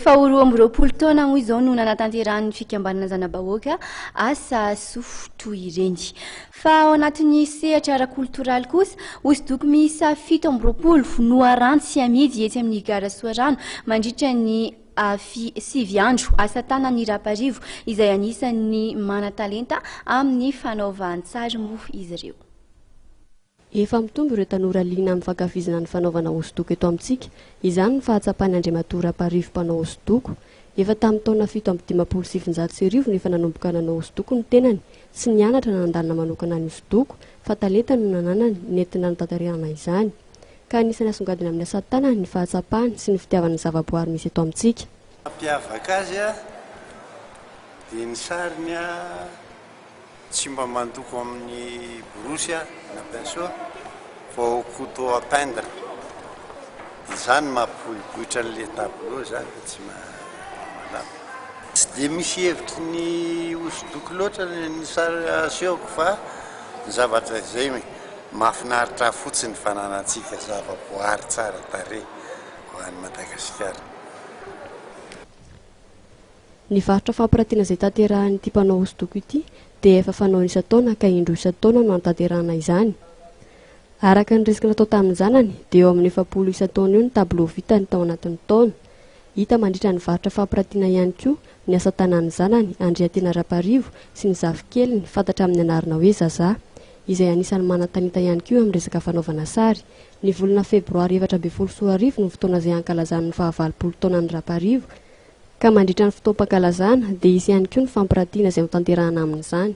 Faharoa amby roapolo taona moa izao no nanatanterahany fikambanana zanabahoaka asa sofotro ireny. Fa ao anatin'ny sehatra ara-koltoraly kosa, hosodoko miisa 7 amby roapolo no aranty sy amidy etsy amin'ny gara Soarano mandritra ny 5 andro asa tanan'ny Raparivo izay anisan'ny mana-talenta amin'ny fanaovan-tsary moa izy ireo. Efa mitombo ireo tanora liana amin'ny fankafizana ny fanaovana hosodoko eto amintsika. Izany ny fahatsapany Andriamatoa Raparivo mpanao hosodoko. Efa tamin'ny taona 7 no efa nanomboka nanao hosodoko ny tenany sy nianatra nandalina manokana ny hosodoko, fa talenta no nananany nentina nitanterahana izany. Ka anisany asongadina amin'ny asa tanana ny fahatsapany sy ny fitiavana ny zavaboary misy eto amintsika. Mampiavaka azy dia ny sariny tsy mba mandoko amin'ny borosy na pinceau fa couteau à peindre. Izany mampivoitra an'ilay tableau zany tsy malama. Tsy dia misy hevitry ny hosodoko loatra ny sary asehoko fa ny zavatra izay mahafinaritra fotsiny fananantsika zavaboary tsara tarehy ho an'i Madagasikara. Ny varotra fampirantiana izay tanterahan'ny ity mpanao hosodoko ity dia efa fanao isan-taona ka indroa isan-taona no antanterahana izany. Araka ny resaka natao tamin'ny zanany dia eo amin'ny 700 isan-taona eo ny tableau vitany tao anatin'ny taona. Hita mandritra ny varotra fampirantiana ihany koa ny asa tanan'ny zanany Andriantena Raparivo sy ny zafikeliny fantatra amin'ny anarana hoe Zaza, izay anisan'ny manan-talenta ihany koa amin'ny resaka fanaovana sary. Ny volana Febroary 2024 no fotoana izay ankalazany ny 20 taonan'ny Raparivo, ka mandritra ny fotoam-pankalazana dia isy ihany koa ny fampirantiana izay ho tanterahana amin'izany.